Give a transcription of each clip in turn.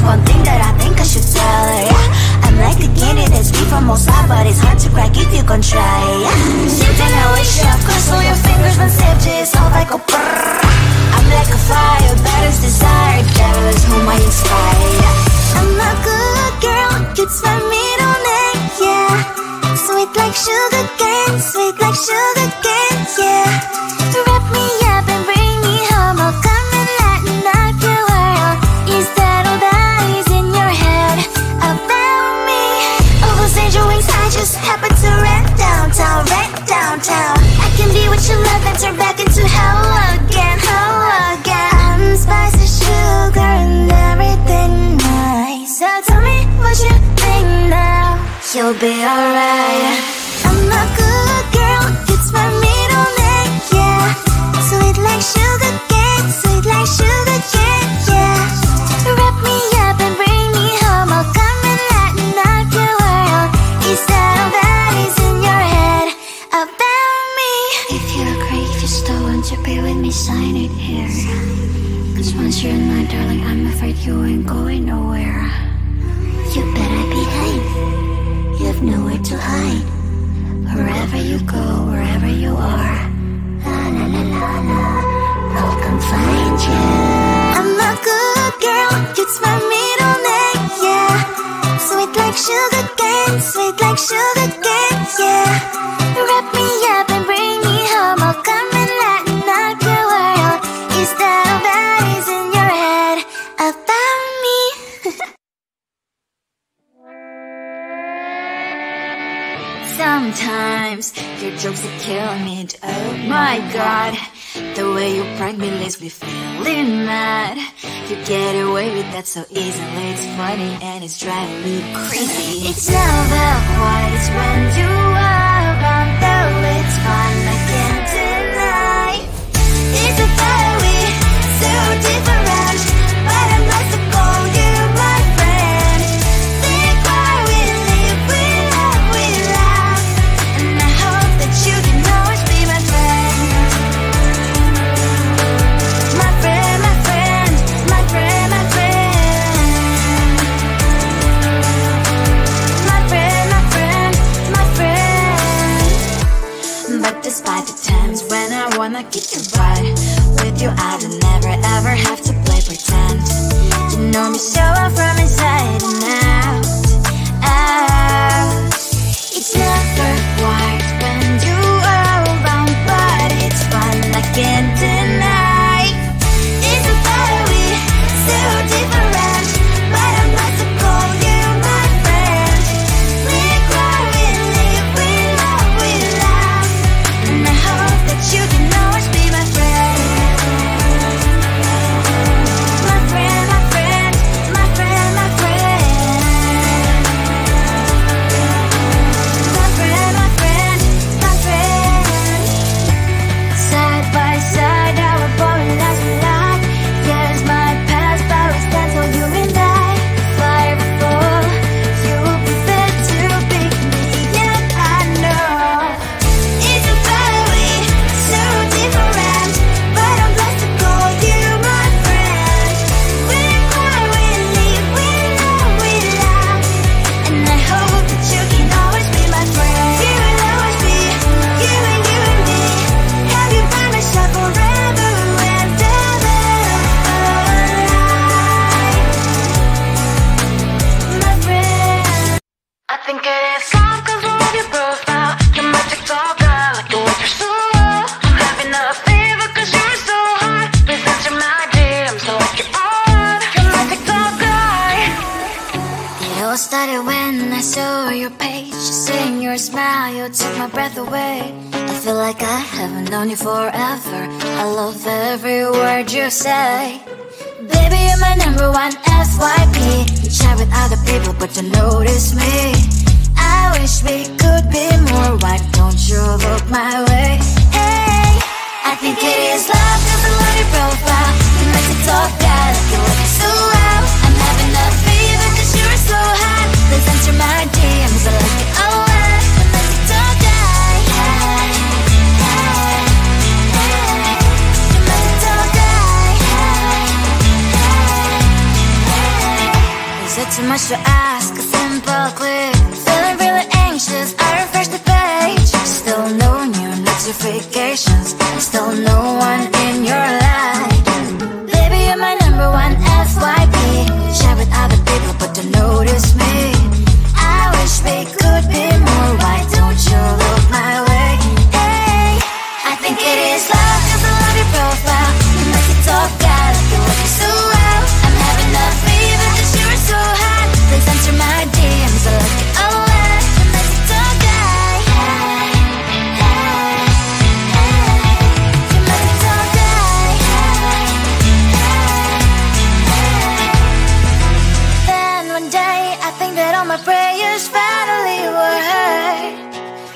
one thing that I think I should tell her, yeah. I'm like a candy that's free from outside, but it's hard to crack if you can try, yeah. Sitting I wish you cross all your fingers when safety is off, I go brrrr. I'm like a fire, battles desire, devil is whom I inspire, yeah. I'm a good girl, it's my middle name, yeah. Sweet like sugar cane, sweet like sugar cane, yeah. Wrap me up and bring me home, I'll come and lighten up your world. Is that all that is in your head about me? All those angel wings I just happen to rent downtown, I can be what you love and turn back into hell again, I'm spice and sugar and everything nice. So tell me what you think now, you'll be alright. I'm a good girl, it's my middle name, yeah. Sweet like sugar cane, sweet like sugar cane, yeah. Wrap me up and bring me home, I'll come and lighten up your world. Is that all that is in your head about me? If you agree, if you still want to be with me, sign it here. Cause once you're in my darling, I'm afraid you ain't going nowhere. You better behave, you have nowhere to hide. Wherever you go, wherever you are, la la la la la, I'll come find you. I'm a good girl, it's my middle name, yeah. Sweet like sugar cane, sweet like sugar cane, yeah. Wrap me up and bring me home, I'll come and lighten up your world. Is that all that is in your head about me? Sometimes your jokes are killing me, oh my god. The way you prank me leaves me feeling mad. You get away with that so easily, it's funny and it's driving me crazy. It's never what it's when you are around, though it's fun, I can't deny. It's a fire we so different, but I'm lost to call you my friend. Think why we live, we love, and I hope that you can always be my friend. My friend, my friend, my friend, my friend. My friend, my friend, my friend. But despite the times when I wanna kick your butt, with you I don't never ever have to play pretend. You know me so well from inside and out, out. It's never white when you are around, but it's fun, I can't deny. It's a fire we so different, but I'm lost to call you my friend. We cry, we live, we love, and I hope that you can always be my friend. My friend, my friend, my friend, my friend. My friend, my friend, my friend. Side by side, our boring lives we live. Years might pass, but we stand for you and I. Fire before you'll be there to pick me up, I know. It's a fire we so different, but I'm blessed to call you my friend. We cry, we live, we love, and I hope that you can always be my friend. You will always be, you and me. Have you by my side forever and ever. My friend. I think it is love 'cause I love your profile. You're my TikTok guy, like the way you're so low. I'm having a fever 'cause you're so hot. Please answer my DMs, so like you're on. You're my TikTok guy. It all started when I saw your page. Seeing your smile, you took my breath away. I feel like I haven't known you forever. I love every word you say. Baby, you're my number one FYP. You chat with other people, but you notice me. I wish we could be more. Why don't you look my way? Hey, I think it is love 'cause I love your profile. You make it talk guy, like you look so well. I'm having a fever 'cause you're so hot. Please answer my DMs, I like it all right. You make it talk guy, hey, hey, hey. You make it talk guy, hey, hey, hey. too much to ask, a simple click. Feeling really anxious, I refresh the page. Still no new notifications, still no one in your life. Baby, you're my number one FYP. Share with other people but don't notice me. I wish we could be more, why don't you look my way? Hey, I think it is love, cause I love your profile. You make it talk out, like you're working so well. I'm having a fever cause you're so hot. Please answer my DMs, I like it a lot. You make it talk out. Hey, hey, hey. You make it talk out. Hey, hey, hey. Then one day I think that all my prayers finally were heard.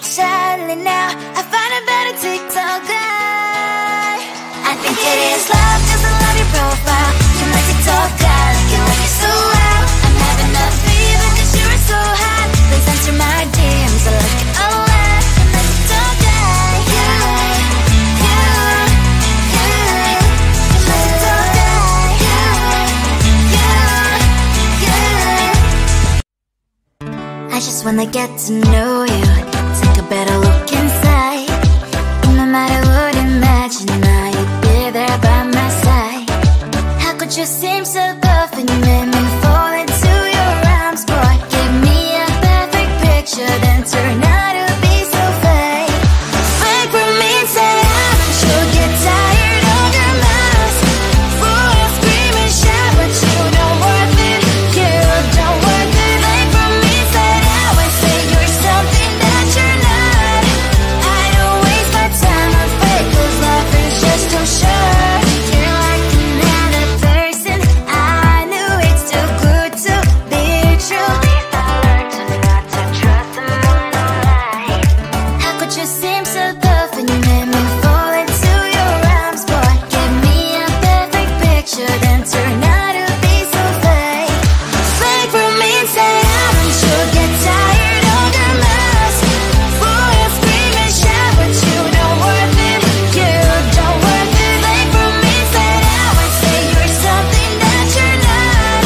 Sadly now I find a better TikTok guy. I think it is love cause I love your profile. You make it talk out, like you're working so well. I'm having a fever cause you're so hot. Please answer my DMs, I like it a lot. You make it talk out. You make it talk out. I just wanna get to know you, take a better look inside. No matter what, imagine now you'd be there by my side. How could you seem so perfect, you made me fall into your arms, boy. Give me a perfect picture, then turn out to be so fake. Fake for me, say I'm sure get tired of your mouth. Full of scream and shout, but you don't worth it. You don't worth it. Fake for me, say I would say you're something that you're not. I don't waste my time on fake, cause life is just too short. You're like another person, I knew it's too good to be true. I learned to not to trust someone online. How could you seem so perfect, you made me fall into your arms, boy. Give me a perfect picture, then turn out to be so fake. Fake for me, say I'm sure get tired of your mask. Full of scream and shout, but you don't worth it. You don't worth it. Fake for me, say I would say you're something that you're not.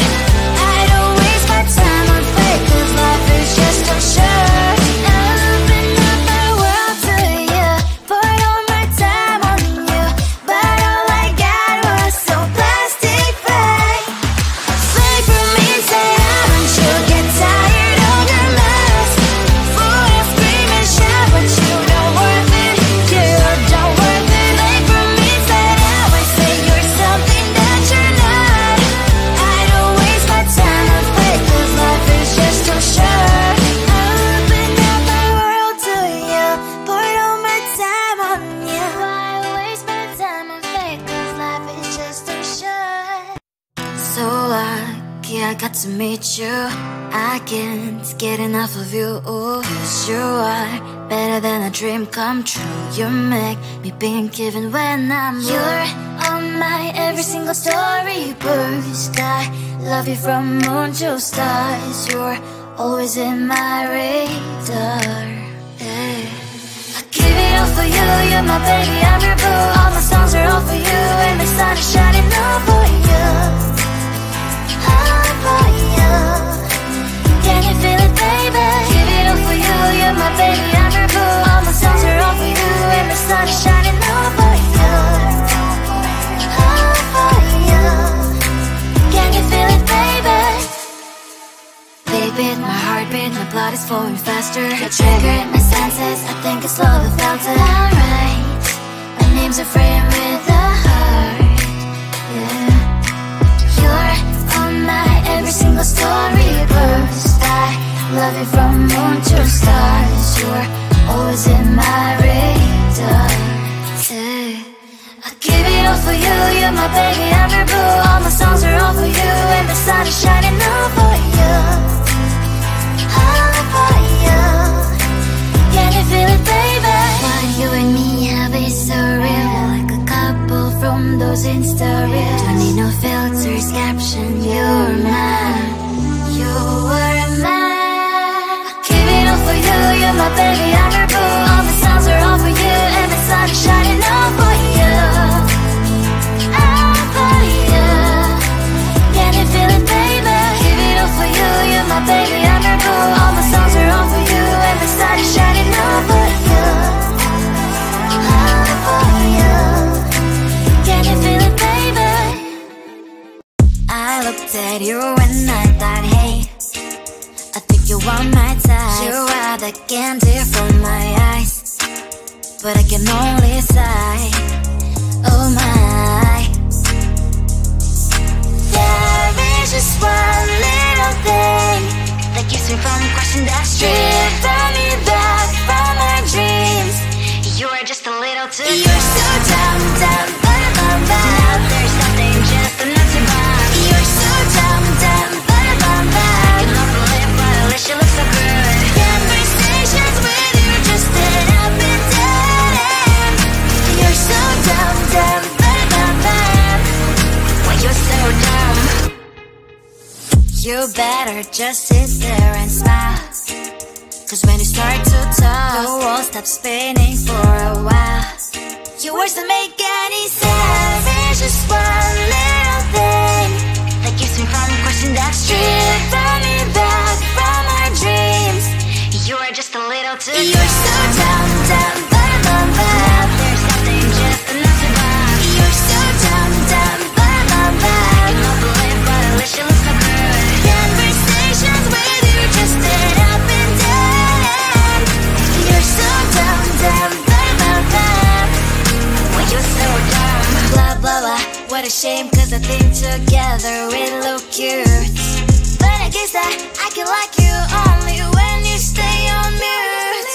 I don't waste my time on fake, cause life is just too short. I open up my world to you, poured all my time on you, but all I got was so plastic fake. Fake for me, say I'm sure get tired of your mask. Full of scream and shout, but you don't worth it. You don't worth it. Fake for me, say I would say you're something that you're not. I don't waste my time on fake, cause life is just too short. I opened up my world to you, poured all my time on you. Why waste my time on fake, cause life is just too short. So lucky I got to meet you, I can't get enough of you. Cause you are better than a dream come true. You make me pink even when I'm blue. You're on my every single story burst. I love you from moon to stars. You're always in my radar. Hey. I give it all for you, you're my baby, I'm your boo. All my songs are all for you, and the sun is shining all for you. All for you. Can you feel it, baby? Give it all for you, you're my baby, I'm your boo. All my songs are all for you, and the sun is shining all for you. All for you. Can you feel it, baby? Beat, my heartbeat, my blood is flowing faster. You triggered my senses, I think I slowly felt it. Alright, my name's a frame with a heart. Yeah. You're on my every single story burst. I love you from moon to stars. You're always in my radar. Yeah. I give it all for you, you're my baby, I'm your boo. All my songs are all for you, and the sun is shining all for you. All for you. Can you feel it, baby? What you and me have is so real, like a couple from those Insta reels. Don't need no filters, caption, you're mine. You were mine. I give it all for you, you're my baby, I'm your boo. All the songs are all for you, and the sun is shining all for you. All for you. Can you feel it, baby? Give it all for you, at you and I thought, hey, I think you are my type. You are the candy from my eyes, but I can only sigh, oh my. There is just one little thing that keeps me from crossing that street, driving me back from my dreams. You are just a little too good. You're so dumb, dumb, bum, bum. Now there's nothing, just enough to bomb. You're so dumb, dumb, bum, bum. You love to live, but at least you look so good. Conversations with you just end up in dead end. You're so dumb, dumb, bum, bum. Why you're so dumb? You better just sit there and smile, 'cause when you start to talk, the world stops spinning for a while. Your words don't make any sense. There's just one little thing that keeps me from crossing that street, driving me back from my dreams. You are just a little too good. You're so dumb, dumb, bum, bum, bum. There's nothing, just enough to bomb. You're so dumb, dumb, bum, bum, bum. You love to live, but at least you look so good. Conversations with you just end up in dead end. You're so dumb, dumb, bum, bum, bum. Why you're so dumb? Blah, blah, blah. What a shame, 'cause I think together we look cute. But I guess that I can like you only when you stay on mute.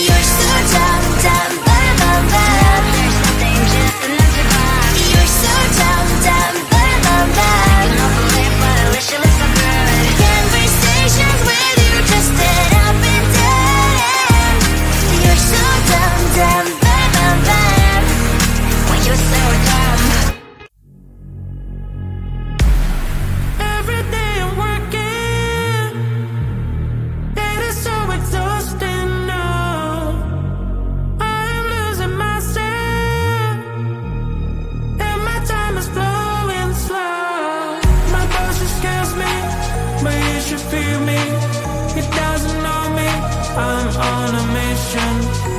You're so dumb, dumb, bum, bum, bum. There's nothing, just enough to bomb. You're so dumb, dumb, bum, bum, bum. You love to live, but at least you look so good. Conversations with you just end up in dead end. You're so dumb, dumb, bum, bum, bum. Why you're so dumb? Every day I'm working, it is so exhausting now. I'm losing myself, and my time is flowing slow. My boss just scares me, but you should feel me. He doesn't know me, I'm on a mission.